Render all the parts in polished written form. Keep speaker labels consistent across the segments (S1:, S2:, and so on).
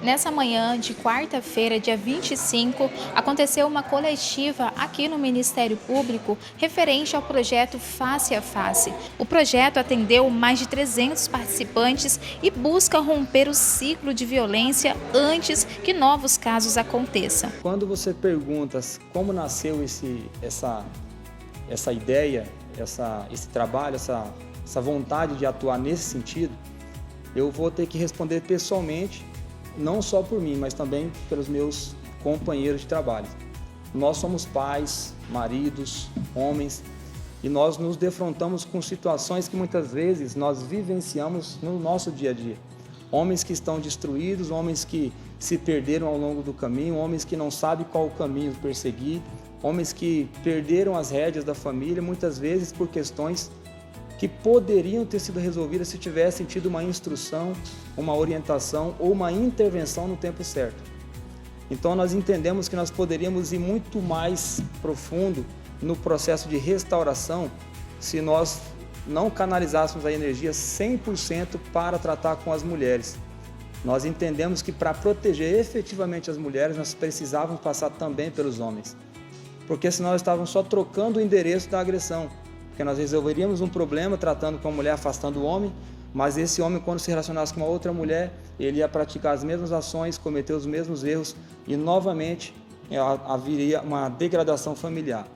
S1: Nessa manhã de quarta-feira, dia 25, aconteceu uma coletiva aqui no Ministério Público referente ao projeto Face a Face. O projeto atendeu mais de 300 participantes e busca romper o ciclo de violência antes que novos casos aconteçam.
S2: Quando você pergunta como nasceu essa ideia, esse trabalho, essa vontade de atuar nesse sentido, eu vou ter que responder pessoalmente, não só por mim, mas também pelos meus companheiros de trabalho. Nós somos pais, maridos, homens, e nós nos defrontamos com situações que muitas vezes nós vivenciamos no nosso dia a dia. Homens que estão destruídos, homens que se perderam ao longo do caminho, homens que não sabem qual o caminho perseguir, homens que perderam as rédeas da família, muitas vezes por questões que poderiam ter sido resolvidas se tivessem tido uma instrução, uma orientação ou uma intervenção no tempo certo. Então nós entendemos que nós poderíamos ir muito mais profundo no processo de restauração se nós não canalizássemos a energia 100% para tratar com as mulheres. Nós entendemos que para proteger efetivamente as mulheres, nós precisávamos passar também pelos homens. Porque senão nós estávamos só trocando o endereço da agressão. Porque nós resolveríamos um problema tratando com a mulher, afastando o homem, mas esse homem, quando se relacionasse com uma outra mulher, ele ia praticar as mesmas ações, cometer os mesmos erros e novamente haveria uma degradação familiar.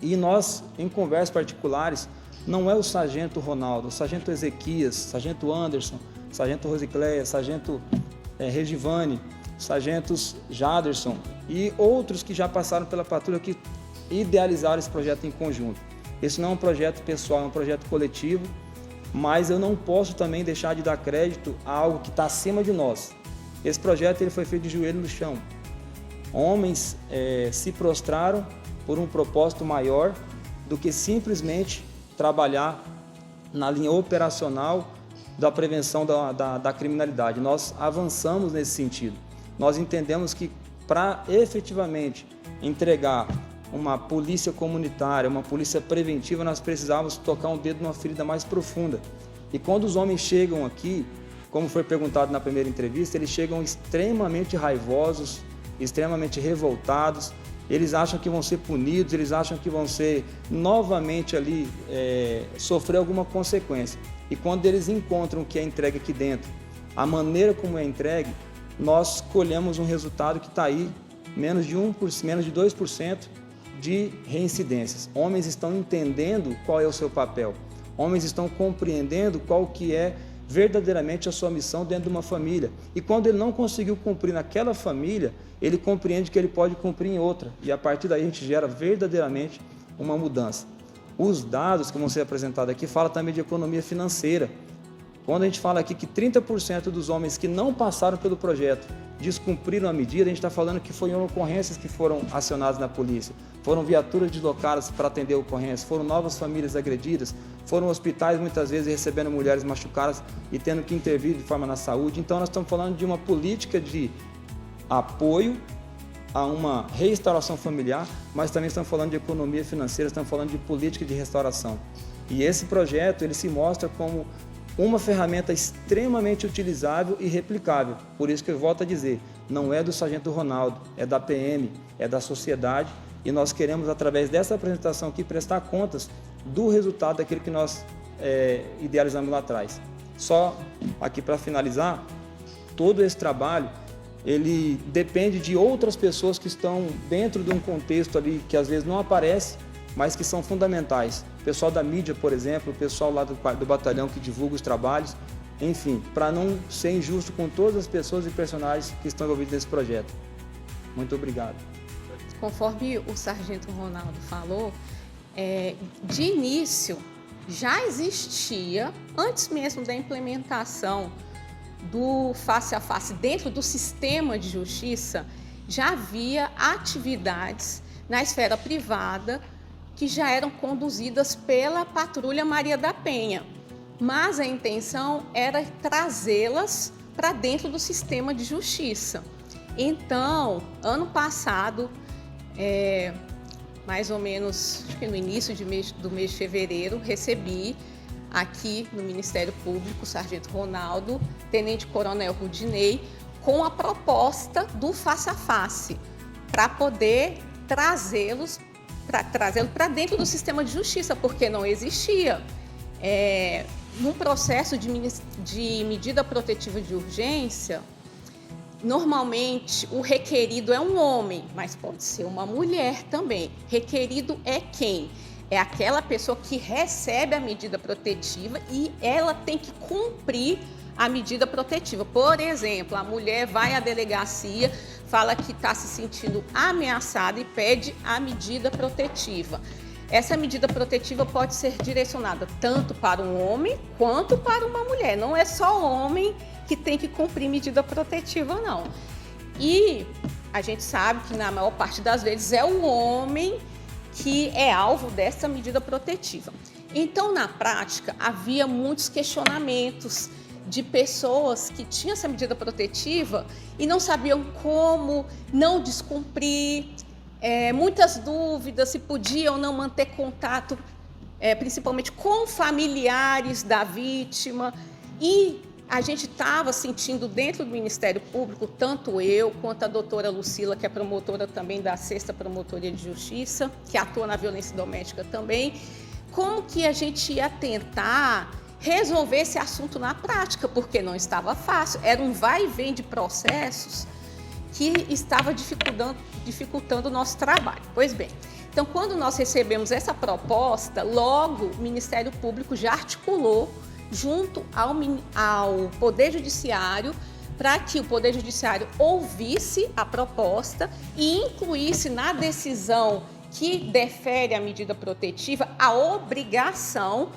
S2: E nós, em conversas particulares, não é o sargento Ronaldo, o sargento Ezequias, sargento Anderson, sargento Rosicléia, sargento Regivane, sargentos Jaderson e outros que já passaram pela patrulha que idealizaram esse projeto em conjunto. Esse não é um projeto pessoal, é um projeto coletivo, mas eu não posso também deixar de dar crédito a algo que está acima de nós. Esse projeto ele foi feito de joelho no chão. Homens se prostraram por um propósito maior do que simplesmente trabalhar na linha operacional da prevenção da criminalidade. Nós avançamos nesse sentido. Nós entendemos que para efetivamente entregar uma polícia comunitária, uma polícia preventiva, nós precisávamos tocar um dedo numa ferida mais profunda. E quando os homens chegam aqui, como foi perguntado na primeira entrevista, eles chegam extremamente raivosos, extremamente revoltados, eles acham que vão ser punidos, eles acham que vão ser novamente ali, sofrer alguma consequência. E quando eles encontram o que é entregue aqui dentro, a maneira como é entregue, nós colhemos um resultado que está aí, menos de 2% de reincidências. Homens estão entendendo qual é o seu papel. Homens estão compreendendo qual que é verdadeiramente a sua missão dentro de uma família. E quando ele não conseguiu cumprir naquela família, ele compreende que ele pode cumprir em outra. E a partir daí a gente gera verdadeiramente uma mudança. Os dados que vão ser apresentados aqui falam também de economia financeira. Quando a gente fala aqui que 30% dos homens que não passaram pelo projeto descumpriram a medida, a gente está falando que foram ocorrências que foram acionadas na polícia, foram viaturas deslocadas para atender ocorrências, foram novas famílias agredidas, foram hospitais muitas vezes recebendo mulheres machucadas e tendo que intervir de forma na saúde. Então nós estamos falando de uma política de apoio a uma restauração familiar, mas também estamos falando de economia financeira, estamos falando de política de restauração. E esse projeto ele se mostra como uma ferramenta extremamente utilizável e replicável. Por isso que eu volto a dizer, não é do sargento Ronaldo, é da PM, é da sociedade, e nós queremos, através dessa apresentação aqui, prestar contas do resultado daquilo que nós idealizamos lá atrás. Só aqui para finalizar, todo esse trabalho, ele depende de outras pessoas que estão dentro de um contexto ali que às vezes não aparece, mas que são fundamentais. O pessoal da mídia, por exemplo, o pessoal lá do batalhão que divulga os trabalhos, enfim, para não ser injusto com todas as pessoas e personagens que estão envolvidos nesse projeto. Muito obrigado.
S3: Conforme o sargento Ronaldo falou, de início já existia, antes mesmo da implementação do face a face dentro do sistema de justiça, já havia atividades na esfera privada que já eram conduzidas pela Patrulha Maria da Penha, mas a intenção era trazê-las para dentro do sistema de justiça. Então, ano passado, mais ou menos acho que no início do mês de fevereiro, recebi aqui no Ministério Público, o sargento Ronaldo, tenente-coronel Rudinei, com a proposta do face a face, para poder trazê-lo para dentro do sistema de justiça, porque não existia. Num processo de medida protetiva de urgência, normalmente o requerido é um homem, mas pode ser uma mulher também. Requerido é quem? É aquela pessoa que recebe a medida protetiva e ela tem que cumprir a medida protetiva. Por exemplo, a mulher vai à delegacia, fala que está se sentindo ameaçada e pede a medida protetiva. Essa medida protetiva pode ser direcionada tanto para um homem quanto para uma mulher. Não é só o homem que tem que cumprir medida protetiva, não. E a gente sabe que na maior parte das vezes é o homem que é alvo dessa medida protetiva. Então, na prática, havia muitos questionamentos de pessoas que tinham essa medida protetiva e não sabiam como não descumprir, muitas dúvidas se podiam ou não manter contato, principalmente com familiares da vítima. E a gente estava sentindo dentro do Ministério Público, tanto eu quanto a doutora Lucila, que é promotora também da 6ª Promotoria de Justiça, que atua na violência doméstica também, como que a gente ia tentar resolver esse assunto na prática, porque não estava fácil, era um vai e vem de processos que estava dificultando o nosso trabalho. Pois bem, então quando nós recebemos essa proposta, logo o Ministério Público já articulou junto ao Poder Judiciário para que o Poder Judiciário ouvisse a proposta e incluísse na decisão que defere a medida protetiva a obrigação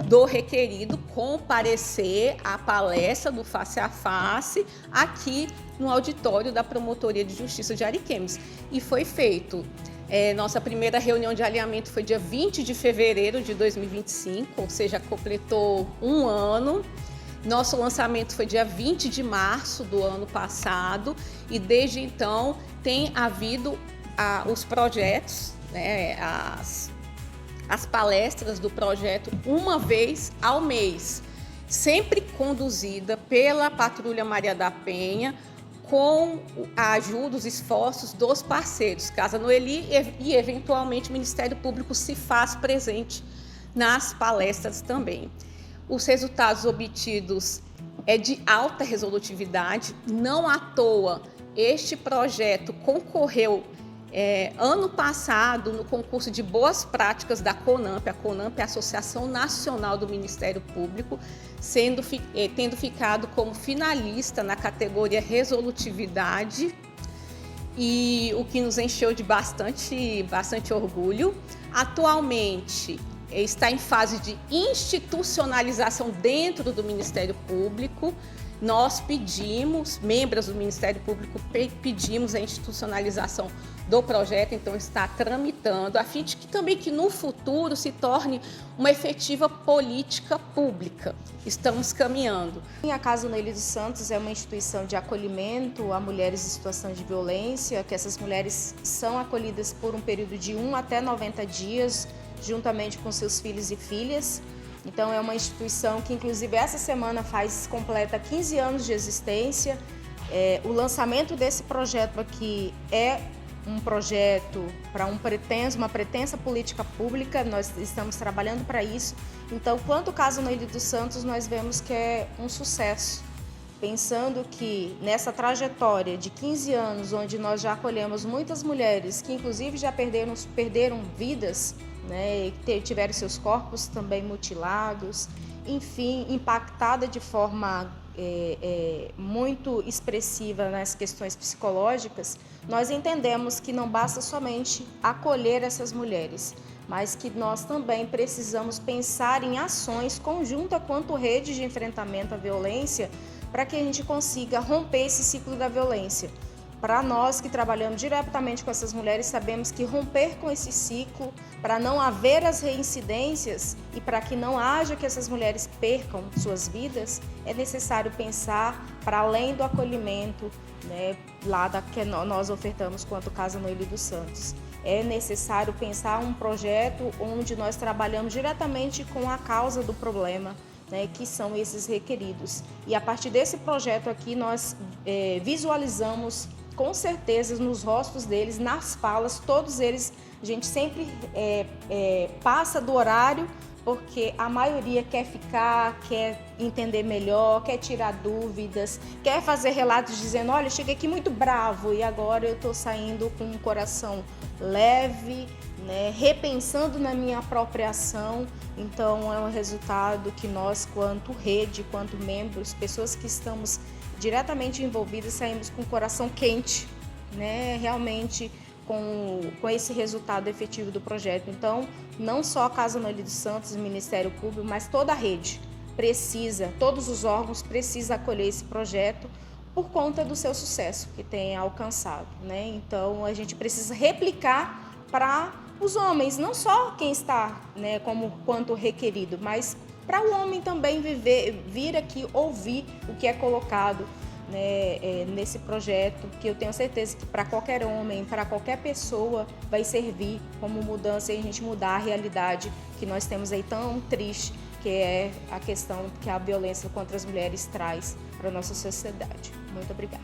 S3: do requerido comparecer à palestra do face a face aqui no auditório da Promotoria de Justiça de Ariquemes. E foi feito. Nossa primeira reunião de alinhamento foi dia 20 de fevereiro de 2025, ou seja, completou um ano. Nosso lançamento foi dia 20 de março do ano passado e desde então tem havido os projetos, né, as palestras do projeto uma vez ao mês, sempre conduzida pela Patrulha Maria da Penha, com a ajuda, os esforços dos parceiros, Casa Noeli e, eventualmente, o Ministério Público se faz presente nas palestras também. Os resultados obtidos é de alta resolutividade, não à toa este projeto concorreu ano passado no concurso de boas práticas da CONAMP. A CONAMP é a Associação Nacional do Ministério Público, tendo ficado como finalista na categoria resolutividade, e o que nos encheu de bastante orgulho. Atualmente está em fase de institucionalização dentro do Ministério Público. Nós pedimos, membros do Ministério Público, pedimos a institucionalização do projeto, então está tramitando, a fim de que também que no futuro se torne uma efetiva política pública. Estamos caminhando.
S4: A Casa Noeli dos Santos é uma instituição de acolhimento a mulheres em situação de violência, que essas mulheres são acolhidas por um período de 1 até 90 dias, juntamente com seus filhos e filhas. Então é uma instituição que, inclusive, essa semana completa 15 anos de existência. O lançamento desse projeto aqui é um projeto para uma pretensa política pública, nós estamos trabalhando para isso. Então, quanto ao Casa Noeli dos Santos, nós vemos que é um sucesso, pensando que nessa trajetória de 15 anos, onde nós já acolhemos muitas mulheres que, inclusive, já perderam vidas, né, tiveram seus corpos também mutilados, enfim, impactada de forma muito expressiva nas questões psicológicas, nós entendemos que não basta somente acolher essas mulheres, mas que nós também precisamos pensar em ações conjuntas quanto rede de enfrentamento à violência para que a gente consiga romper esse ciclo da violência. Para nós que trabalhamos diretamente com essas mulheres, sabemos que romper com esse ciclo, para não haver as reincidências e para que não haja que essas mulheres percam suas vidas, é necessário pensar para além do acolhimento, né, que nós ofertamos quanto Casa Noeli dos Santos. É necessário pensar um projeto onde nós trabalhamos diretamente com a causa do problema, né, que são esses requeridos. E a partir desse projeto aqui, nós visualizamos com certeza nos rostos deles, nas falas, todos eles, a gente sempre passa do horário, porque a maioria quer ficar, quer entender melhor, quer tirar dúvidas, quer fazer relatos dizendo, olha, eu cheguei aqui muito bravo e agora eu estou saindo com um coração leve, né, repensando na minha própria ação. Então é um resultado que nós, quanto rede, quanto membros, pessoas que estamos diretamente envolvidas, saímos com o coração quente, né, realmente com esse resultado efetivo do projeto. Então, não só a Casa Noeli dos Santos, o Ministério Público, mas toda a rede precisa, todos os órgãos precisam acolher esse projeto por conta do seu sucesso que tem alcançado, né? Então, a gente precisa replicar para os homens, não só quem está, né, quanto requerido, mas para o homem também vir aqui ouvir o que é colocado, né, nesse projeto, que eu tenho certeza que para qualquer homem, para qualquer pessoa vai servir como mudança e a gente mudar a realidade que nós temos aí tão triste, que é a questão que a violência contra as mulheres traz para a nossa sociedade. Muito obrigada.